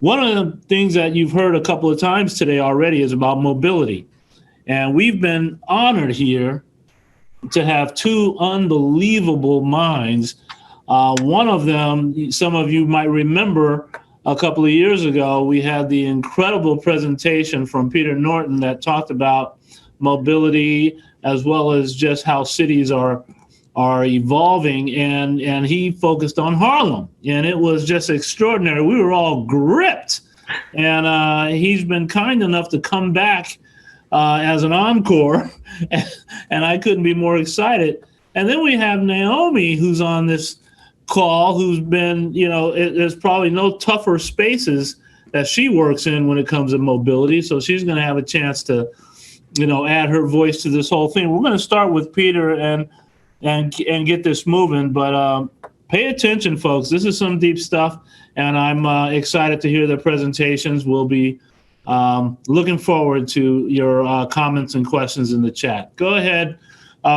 One of the things that you've heard a couple of times today already is about mobility. And we've been honored here to have two unbelievable minds. One of them, some of you might remember a couple of years ago, we had the incredible presentation from Peter Norton that talked about mobility as well as just how cities are evolving, and he focused on Harlem, and it was just extraordinary. We were all gripped, and he's been kind enough to come back as an encore, and I couldn't be more excited. And then we have Naomi, who's on this call, who's been, there's probably no tougher spaces that she works in when it comes to mobility, so she's going to have a chance to add her voice to this whole thing. We're going to start with Peter and get this moving, but pay attention, folks. This is some deep stuff, and I'm excited to hear the presentations. We'll be looking forward to your comments and questions in the chat. Go ahead,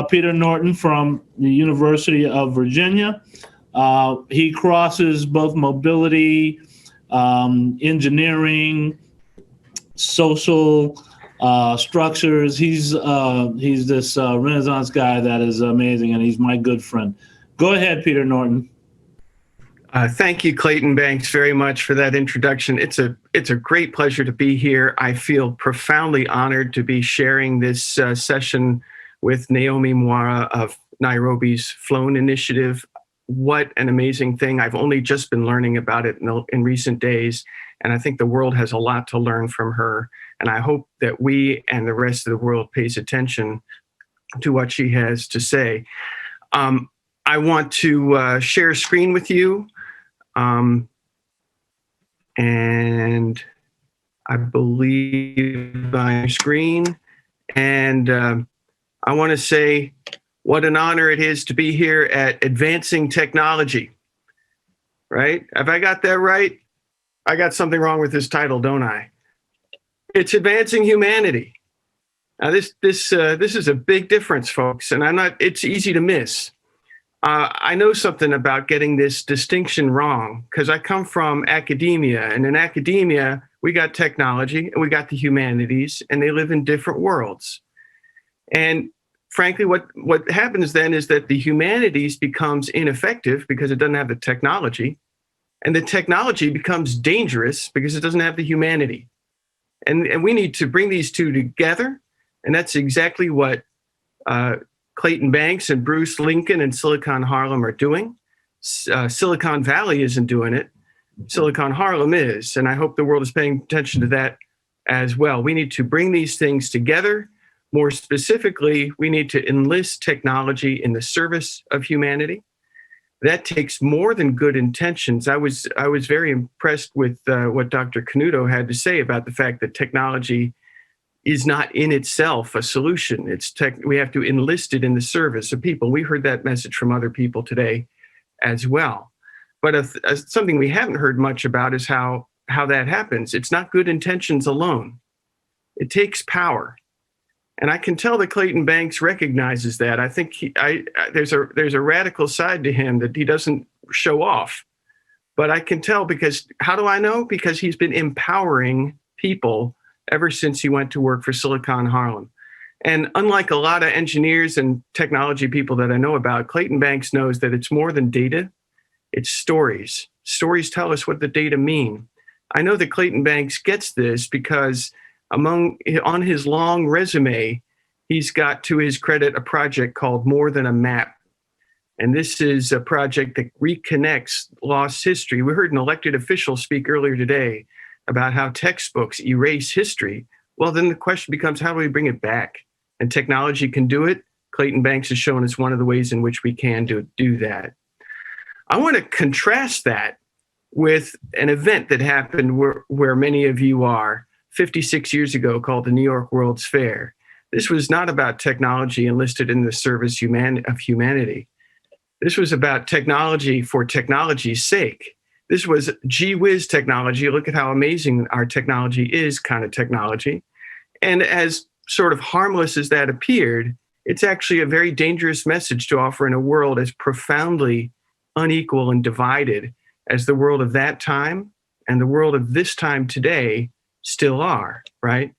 Peter Norton from the University of Virginia. He crosses both mobility, engineering, social structures. He's this Renaissance guy that is amazing, and he's my good friend. Go ahead, Peter Norton. Thank you, Clayton Banks, very much for that introduction. It's a great pleasure to be here. I feel profoundly honored to be sharing this session with Naomi Mwaura of Nairobi's Flone initiative. What an amazing thing. I've only just been learning about it in recent days, and I think the world has a lot to learn from her. And I hope that we and the rest of the world pays attention to what she has to say. I want to share a screen with you. And I believe on screen. And I want to say what an honor it is to be here at Advancing Technology. Right? Have I got that right? I got something wrong with this title, don't I? It's Advancing Humanity. Now, this is a big difference, folks, and it's easy to miss. I know something about getting this distinction wrong because I come from academia, and in academia, we got technology and we got the humanities, and they live in different worlds. And frankly, what happens then is that the humanities becomes ineffective because it doesn't have the technology, and the technology becomes dangerous because it doesn't have the humanity. And we need to bring these two together. And that's exactly what Clayton Banks and Bruce Lincoln and Silicon Harlem are doing. Silicon Valley isn't doing it. Silicon Harlem is. And I hope the world is paying attention to that as well. We need to bring these things together. More specifically, we need to enlist technology in the service of humanity. That takes more than good intentions. I was very impressed with what Dr. Canuto had to say about the fact that technology is not in itself a solution. We have to enlist it in the service of people. We heard that message from other people today as well. But something we haven't heard much about is how that happens. It's not good intentions alone. It takes power. And I can tell that Clayton Banks recognizes that. I think there's a radical side to him that he doesn't show off. But I can tell because, how do I know? Because he's been empowering people ever since he went to work for Silicon Harlem. And unlike a lot of engineers and technology people that I know about, Clayton Banks knows that it's more than data, it's stories. Stories tell us what the data mean. I know that Clayton Banks gets this because on his long resume, he's got, to his credit, a project called More Than a Map. And this is a project that reconnects lost history. We heard an elected official speak earlier today about how textbooks erase history. Well, then the question becomes, how do we bring it back? And technology can do it. Clayton Banks has shown us one of the ways in which we can do that. I want to contrast that with an event that happened where many of you are 56 years ago, called the New York World's Fair. This was not about technology enlisted in the service of humanity. This was about technology for technology's sake. This was gee whiz technology. Look at how amazing our technology is kind of technology. And as sort of harmless as that appeared, it's actually a very dangerous message to offer in a world as profoundly unequal and divided as the world of that time and the world of this time today still are, right?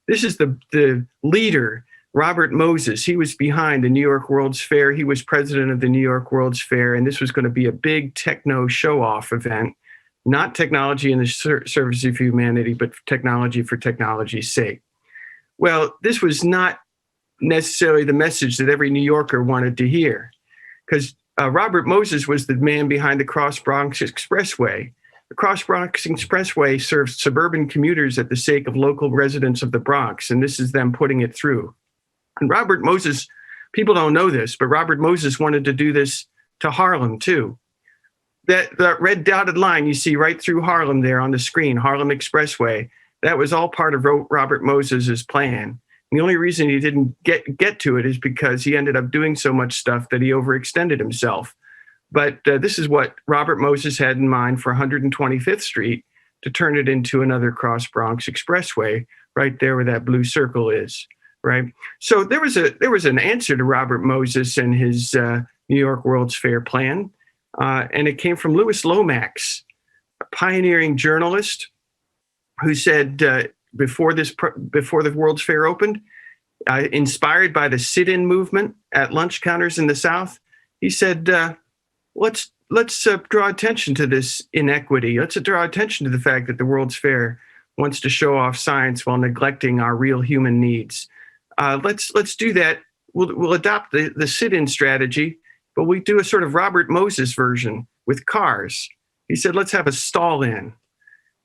This is the leader, Robert Moses. He was behind the New York World's Fair. He was president of the New York World's Fair, and this was going to be a big techno show-off event, not technology in the service of humanity, but technology for technology's sake. Well, this was not necessarily the message that every New Yorker wanted to hear, because Robert Moses was the man behind the Cross Bronx Expressway. The Cross Bronx Expressway serves suburban commuters at the sake of local residents of the Bronx, and this is them putting it through. And Robert Moses, people don't know this, but Robert Moses wanted to do this to Harlem too. That red dotted line you see right through Harlem there on the screen, Harlem Expressway, that was all part of Robert Moses's plan. The only reason he didn't get to it is because he ended up doing so much stuff that he overextended himself. But this is what Robert Moses had in mind for 125th Street, to turn it into another Cross Bronx Expressway right there where that blue circle is, right? So there was an answer to Robert Moses and his New York World's Fair plan, and it came from Louis Lomax, a pioneering journalist who said before the World's Fair opened, inspired by the sit-in movement at lunch counters in the South, he said, let's draw attention to this inequity. Let's draw attention to the fact that the World's Fair wants to show off science while neglecting our real human needs. Let's do that. We'll adopt the sit-in strategy, but we do a sort of Robert Moses version with cars. He said, let's have a stall in.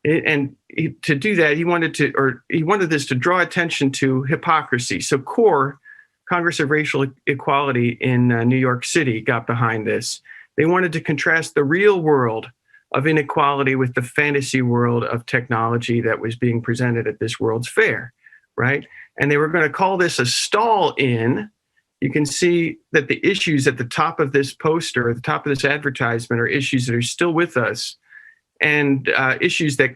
And to do that, he wanted this to draw attention to hypocrisy. So CORE, Congress of Racial Equality in New York City, got behind this. They wanted to contrast the real world of inequality with the fantasy world of technology that was being presented at this World's Fair, right? And they were going to call this a stall in. You can see that the issues at the top of this poster, at the top of this advertisement, are issues that are still with us, and issues that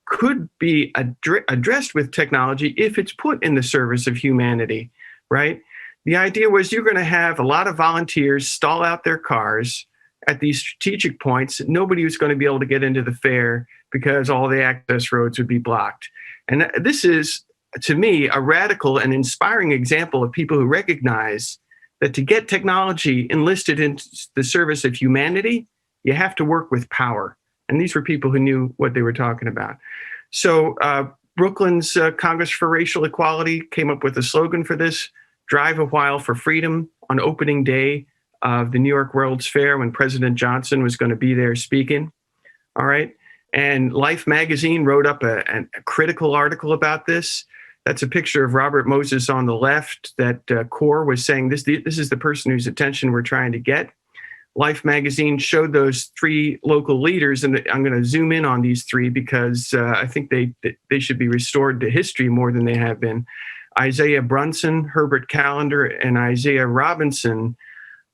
could be addressed with technology if it's put in the service of humanity, right? The idea was you're going to have a lot of volunteers stall out their cars at these strategic points. Nobody was going to be able to get into the fair because all the access roads would be blocked. And this is, to me, a radical and inspiring example of people who recognize that to get technology enlisted in the service of humanity, you have to work with power. And these were people who knew what they were talking about. So Brooklyn's Congress for Racial Equality came up with a slogan for this: drive a while for freedom, on opening day of the New York World's Fair when President Johnson was going to be there speaking. All right. And Life magazine wrote up a critical article about this. That's a picture of Robert Moses on the left that CORE was saying, this is the person whose attention we're trying to get. Life magazine showed those three local leaders, and I'm going to zoom in on these three because I think they should be restored to history more than they have been. Isaiah Brunson, Herbert Callender, and Isaiah Robinson,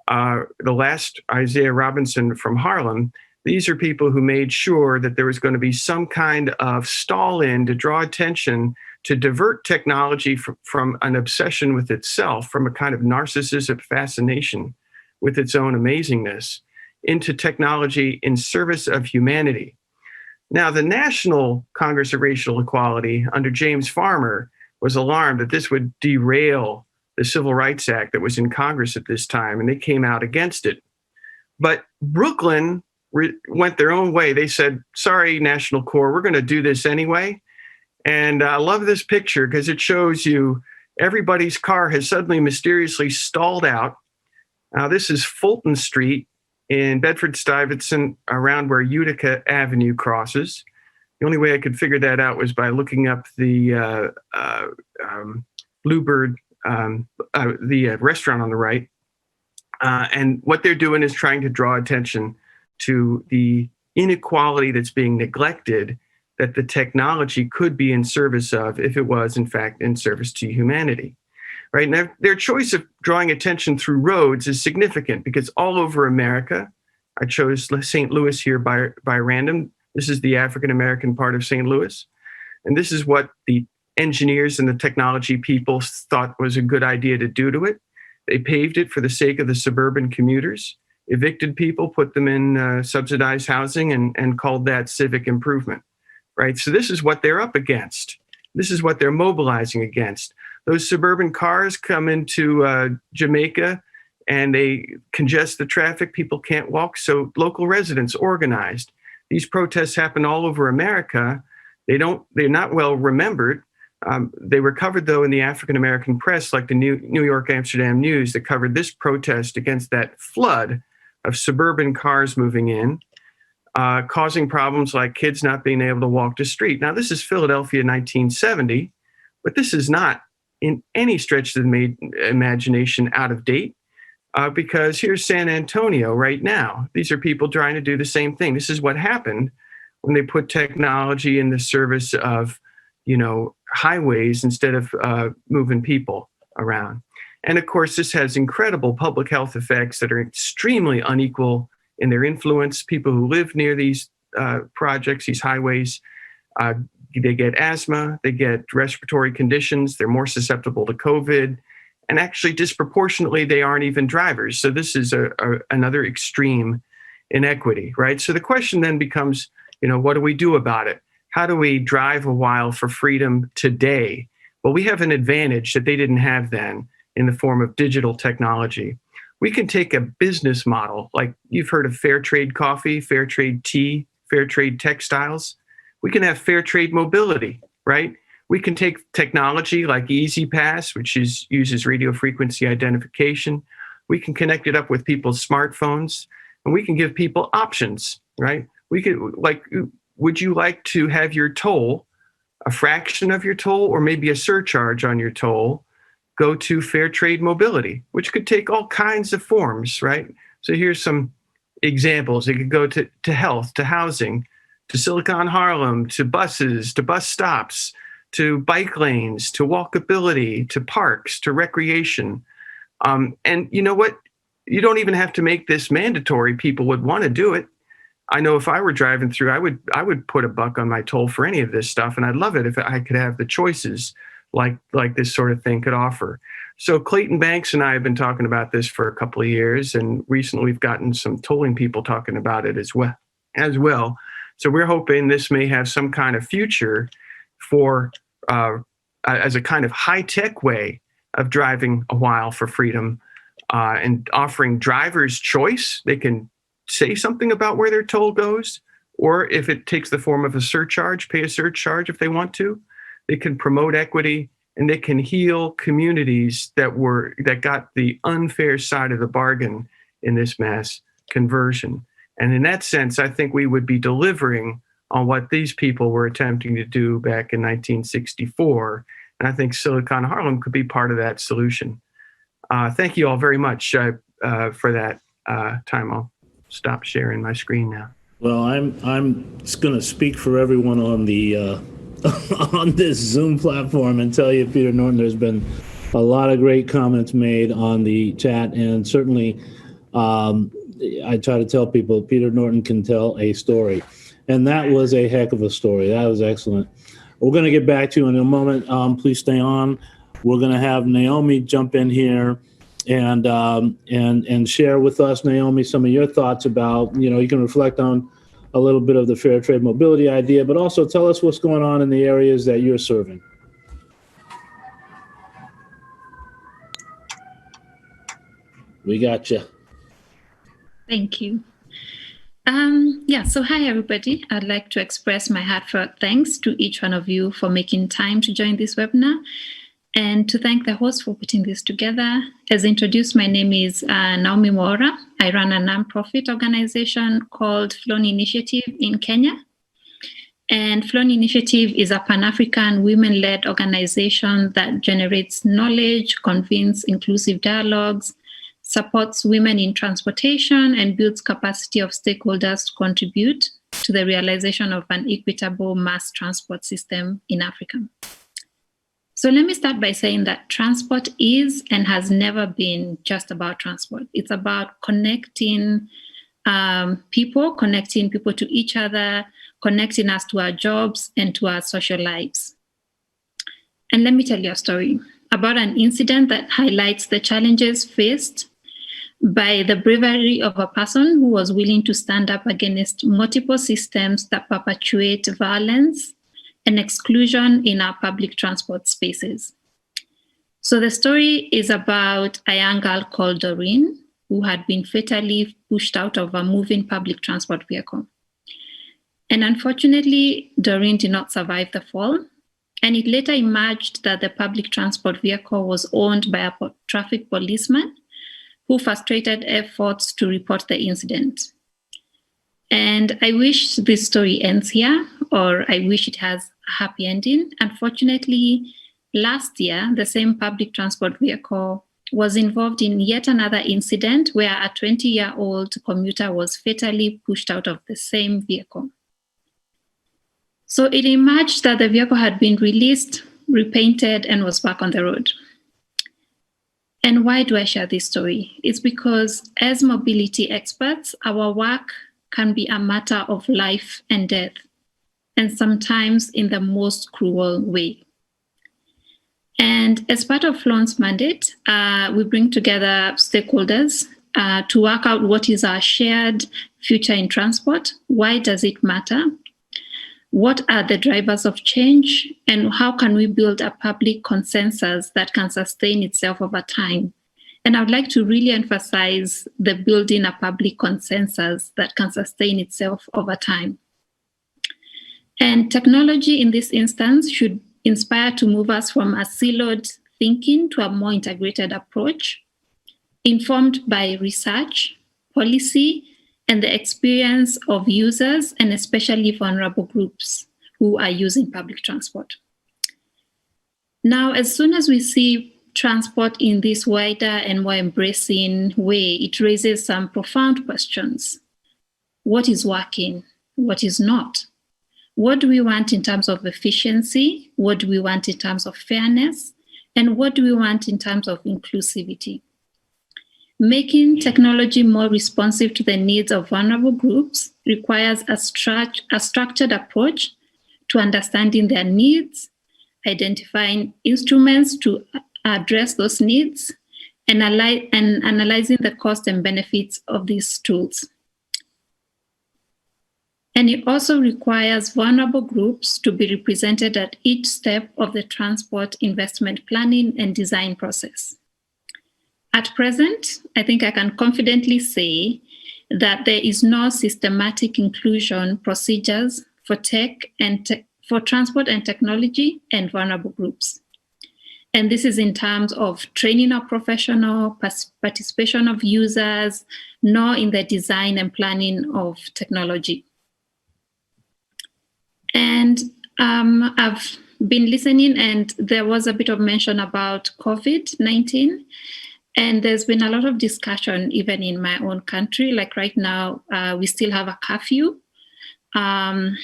the last Isaiah Robinson from Harlem. These are people who made sure that there was going to be some kind of stall in to draw attention, to divert technology from an obsession with itself, from a kind of narcissistic fascination with its own amazingness, into technology in service of humanity. Now, the National Congress of Racial Equality under James Farmer was alarmed that this would derail the Civil Rights Act that was in Congress at this time, and they came out against it. But Brooklyn went their own way. They said, sorry, National Corps, we're going to do this anyway. And I love this picture because it shows you everybody's car has suddenly mysteriously stalled out. Now, this is Fulton Street in Bedford-Stuyvesant, around where Utica Avenue crosses. The only way I could figure that out was by looking up the Bluebird, the restaurant on the right. And what they're doing is trying to draw attention to the inequality that's being neglected, that the technology could be in service of if it was, in fact, in service to humanity. Right? And their choice of drawing attention through roads is significant because all over America, I chose St. Louis here by random. This is the African-American part of St. Louis. And this is what the engineers and the technology people thought was a good idea to do to it. They paved it for the sake of the suburban commuters. evicted people, put them in subsidized housing, and called that civic improvement, right? So this is what they're up against. This is what they're mobilizing against. Those suburban cars come into Jamaica and they congest the traffic. People can't walk. So local residents organized. These protests happen all over America. They're not well remembered. They were covered, though, in the African-American press, like the New York Amsterdam News, that covered this protest against that flood of suburban cars moving in, causing problems like kids not being able to walk the street. Now, this is Philadelphia 1970, but this is not in any stretch of the imagination out of date, because here's San Antonio right now. These are people trying to do the same thing. This is what happened when they put technology in the service of, highways instead of moving people around. And of course, this has incredible public health effects that are extremely unequal in their influence. People who live near these projects, these highways, they get asthma, they get respiratory conditions, they're more susceptible to COVID, and actually disproportionately, they aren't even drivers. So this is another extreme inequity, right? So the question then becomes, what do we do about it? How do we drive a while for freedom today? Well, we have an advantage that they didn't have then in the form of digital technology. We can take a business model, like you've heard of fair trade coffee, fair trade tea, fair trade textiles. We can have fair trade mobility, right? We can take technology like EasyPass, which uses radio frequency identification. We can connect it up with people's smartphones, and we can give people options, right? We could, would you like to have your toll, a fraction of your toll, or maybe a surcharge on your toll, go to fair trade mobility, which could take all kinds of forms, right? So here's some examples. It could go to health, to housing, to Silicon Harlem, to buses, to bus stops, to bike lanes, to walkability, to parks, to recreation. And you know what? You don't even have to make this mandatory. People would want to do it. I know if I were driving through, I would put $1 on my toll for any of this stuff, and I'd love it if I could have the choices like this sort of thing could offer. So Clayton Banks and I have been talking about this for a couple of years, and recently we've gotten some tolling people talking about it as well. So we're hoping this may have some kind of future for as a kind of high-tech way of driving a while for freedom, and offering drivers choice. They can say something about where their toll goes, or if it takes the form of a surcharge, pay a surcharge if they want to. They can promote equity, and they can heal communities that got the unfair side of the bargain in this mass conversion. And in that sense, I think we would be delivering on what these people were attempting to do back in 1964. And I think Silicon Harlem could be part of that solution. Thank you all very much for that time. I'll stop sharing my screen now. Well, I'm just going to speak for everyone on the on this Zoom platform and tell you, Peter Norton, there's been a lot of great comments made on the chat, and certainly I try to tell people Peter Norton can tell a story, and that was a heck of a story. That was excellent. We're going to get back to you in a moment. Please stay on. We're going to have Naomi jump in here and share with us, Naomi, some of your thoughts about, you can reflect on a little bit of the fair trade mobility idea, but also tell us what's going on in the areas that you're serving. We got you. Thank you. So hi, everybody. I'd like to express my heartfelt thanks to each one of you for making time to join this webinar, and to thank the host for putting this together. As introduced, my name is Naomi Mwaura. I run a nonprofit organization called Flone Initiative in Kenya. And Flone Initiative is a Pan-African women-led organization that generates knowledge, convenes inclusive dialogues, supports women in transportation, and builds capacity of stakeholders to contribute to the realization of an equitable mass transport system in Africa. So let me start by saying that transport is and has never been just about transport. It's about connecting people to each other, connecting us to our jobs and to our social lives. And let me tell you a story about an incident that highlights the challenges faced by the bravery of a person who was willing to stand up against multiple systems that perpetuate violence and exclusion in our public transport spaces. So the story is about a young girl called Doreen, who had been fatally pushed out of a moving public transport vehicle. And unfortunately, Doreen did not survive the fall. And it later emerged that the public transport vehicle was owned by a traffic policeman who frustrated efforts to report the incident. And I wish this story ends here, or I wish it has a happy ending. Unfortunately, last year, the same public transport vehicle was involved in yet another incident where a 20-year-old commuter was fatally pushed out of the same vehicle. So it emerged that the vehicle had been released, repainted, and was back on the road. And why do I share this story? It's because as mobility experts, our work can be a matter of life and death, and sometimes in the most cruel way. And as part of Flone's mandate, we bring together stakeholders to work out what is our shared future in transport, why does it matter, what are the drivers of change, and how can we build a public consensus that can sustain itself over time? And I would like to really emphasize the building a public consensus that can sustain itself over time. And technology in this instance should inspire to move us from a siloed thinking to a more integrated approach, informed by research, policy, and the experience of users, and especially vulnerable groups who are using public transport. Now, as soon as we see transport in this wider and more embracing way, it raises some profound questions. What is working? What is not? What do we want in terms of efficiency? What do we want in terms of fairness? And what do we want in terms of inclusivity? Making technology more responsive to the needs of vulnerable groups requires a structured approach to understanding their needs, identifying instruments to address those needs, and analyzing the cost and benefits of these tools. And it also requires vulnerable groups to be represented at each step of the transport investment planning and design process. At present, I think I can confidently say that there is no systematic inclusion procedures for for transport and technology and vulnerable groups. And this is in terms of training of professional, participation of users, nor in the design and planning of technology. And I've been listening, and there was a bit of mention about COVID-19. And there's been a lot of discussion, even in my own country. Like right now, we still have a curfew. And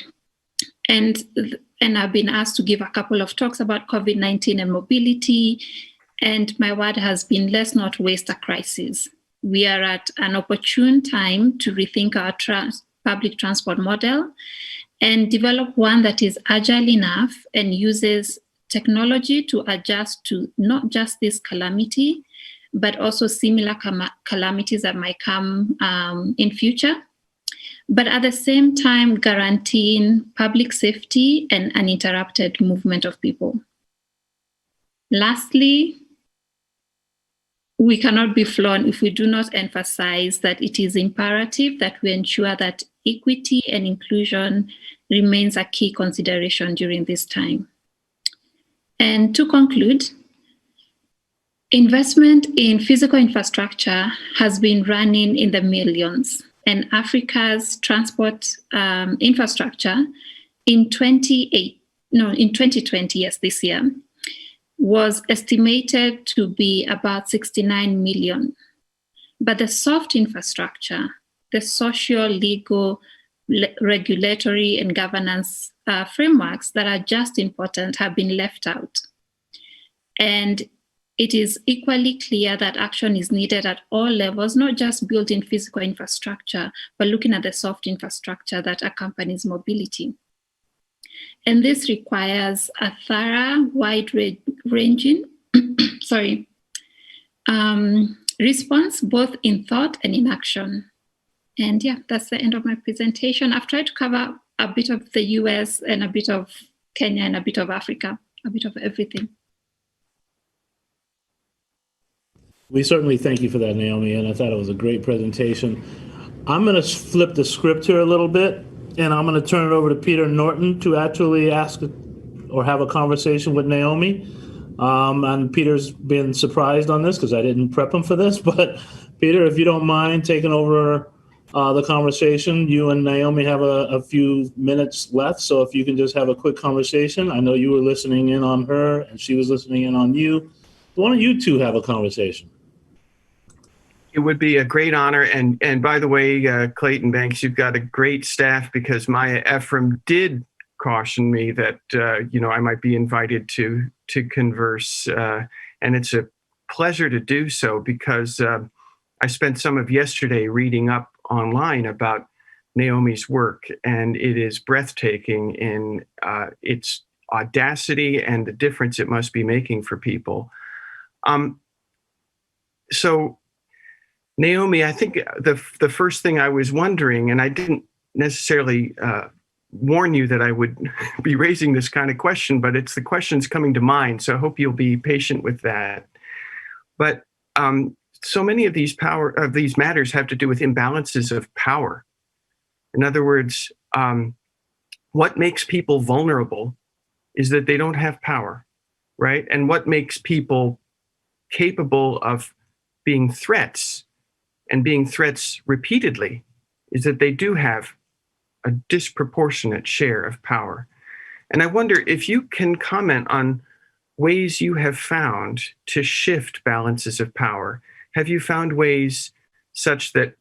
I've been asked to give a couple of talks about COVID-19 and mobility. And my word has been, let's not waste a crisis. We are at an opportune time to rethink our public transport model and develop one that is agile enough and uses technology to adjust to not just this calamity, but also similar calamities that might come in future, but at the same time guaranteeing public safety and uninterrupted movement of people. Lastly, we cannot be Flone if we do not emphasize that it is imperative that we ensure that equity and inclusion remains a key consideration during this time. And to conclude, investment in physical infrastructure has been running in the millions, and Africa's transport infrastructure in 2020, this year, was estimated to be about 69 million. But the soft infrastructure, the social, legal, regulatory, and governance frameworks that are just important have been left out. And it is equally clear that action is needed at all levels, not just building physical infrastructure, but looking at the soft infrastructure that accompanies mobility. And this requires a thorough, wide-ranging response, both in thought and in action. And yeah, that's the end of my presentation. I've tried to cover a bit of the US and a bit of Kenya and a bit of Africa, a bit of everything. We certainly thank you for that, Naomi, and I thought it was a great presentation. I'm going to flip the script here a little bit, and I'm going to turn it over to Peter Norton to actually ask or have a conversation with Naomi. And Peter's been surprised on this because I didn't prep him for this. But Peter, if you don't mind taking over the conversation, you and Naomi have a few minutes left. So if you can just have a quick conversation. I know you were listening in on her and she was listening in on you. Why don't you two have a conversation? It would be a great honor. And by the way, Clayton Banks, you've got a great staff, because Maya Ephraim did caution me that, I might be invited to converse. And it's a pleasure to do so, because I spent some of yesterday reading up online about Naomi's work, and it is breathtaking in its audacity and the difference it must be making for people. So Naomi, I think the first thing I was wondering, and I didn't necessarily warn you that I would be raising this kind of question, but it's the questions coming to mind. So I hope you'll be patient with that. But so many of these matters have to do with imbalances of power. In other words, what makes people vulnerable is that they don't have power, right? And what makes people capable of being threats, and being threats repeatedly, is that they do have a disproportionate share of power. And I wonder if you can comment on ways you have found to shift balances of power. Have you found ways such that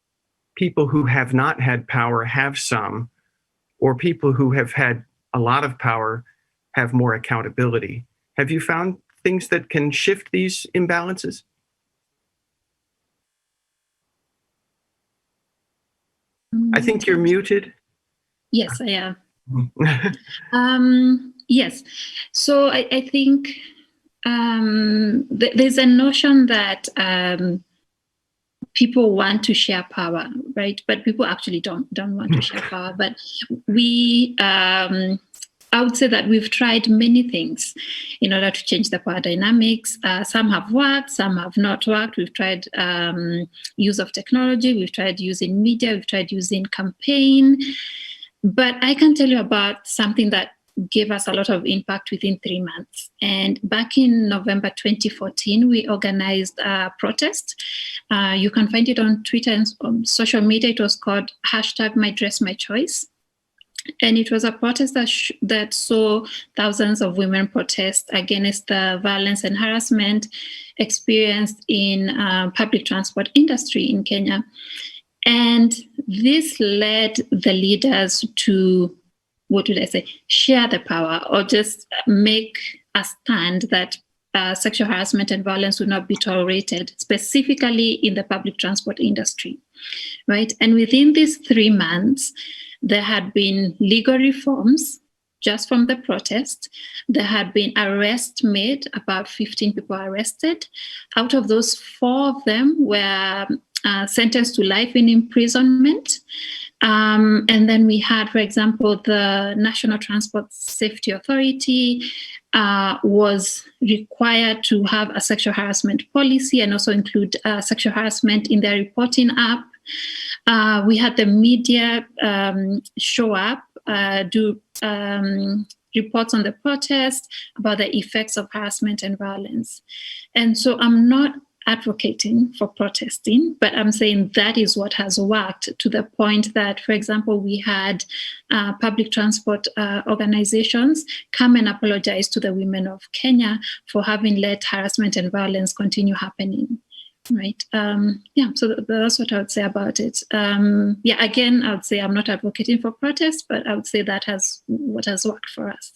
people who have not had power have some, or people who have had a lot of power have more accountability? Have you found things that can shift these imbalances? I think you're muted. Yes, I am. Yes. So I think there's a notion that people want to share power, right? But people actually don't want to share power. But I would say that we've tried many things in order to change the power dynamics. Some have worked, some have not worked. We've tried use of technology, we've tried using media, we've tried using campaign. But I can tell you about something that gave us a lot of impact within 3 months. And back in November 2014, we organized a protest. You can find it on Twitter and on social media. It was called #MyDressMyChoice. And it was a protest that saw thousands of women protest against the violence and harassment experienced in public transport industry in Kenya. And this led the leaders to, share the power, or just make a stand that sexual harassment and violence would not be tolerated, specifically in the public transport industry, right? And within these 3 months, there had been legal reforms just from the protest. There had been arrests made, about 15 people arrested. Out of those, 4 of them were sentenced to life in imprisonment. And then we had, for example, the National Transport Safety Authority was required to have a sexual harassment policy and also include sexual harassment in their reporting app. We had the media show up, do reports on the protest about the effects of harassment and violence. And so I'm not advocating for protesting, but I'm saying that is what has worked, to the point that, for example, we had public transport organizations come and apologize to the women of Kenya for having let harassment and violence continue happening. Right. So that's what I would say about it. Again, I would say I'm not advocating for protest, but I would say that what has worked for us.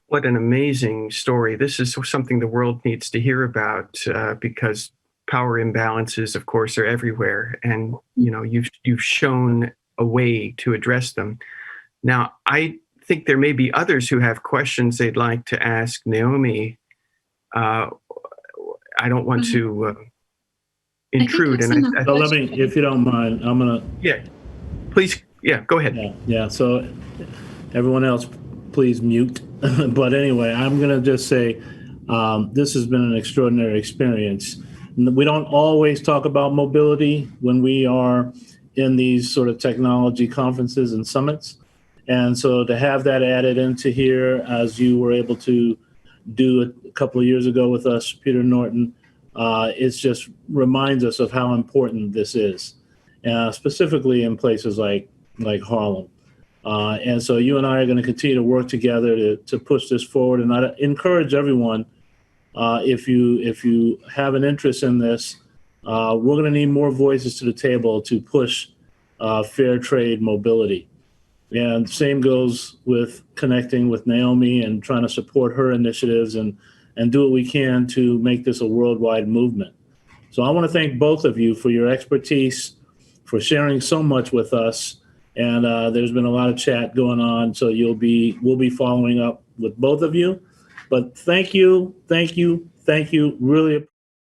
What an amazing story. This is something the world needs to hear about, because power imbalances, of course, are everywhere. And, you've shown a way to address them. Now, I think there may be others who have questions they'd like to ask Naomi. I don't want to intrude. I've And seen a So let me, if you don't mind, I'm gonna, yeah, please, yeah, go ahead. yeah. So everyone else, please mute. But anyway, I'm gonna just say, this has been an extraordinary experience. We don't always talk about mobility when we are in these sort of technology conferences and summits. And so to have that added into here, as you were able to do a couple of years ago with us, Peter Norton, it just reminds us of how important this is, specifically in places like Harlem. And so you and I are going to continue to work together to push this forward. And I encourage everyone, if you have an interest in this, we're going to need more voices to the table to push fair trade mobility. And same goes with connecting with Naomi and trying to support her initiatives and do what we can to make this a worldwide movement. So I want to thank both of you for your expertise, for sharing so much with us. And there's been a lot of chat going on, so we'll be following up with both of you. But thank you. Really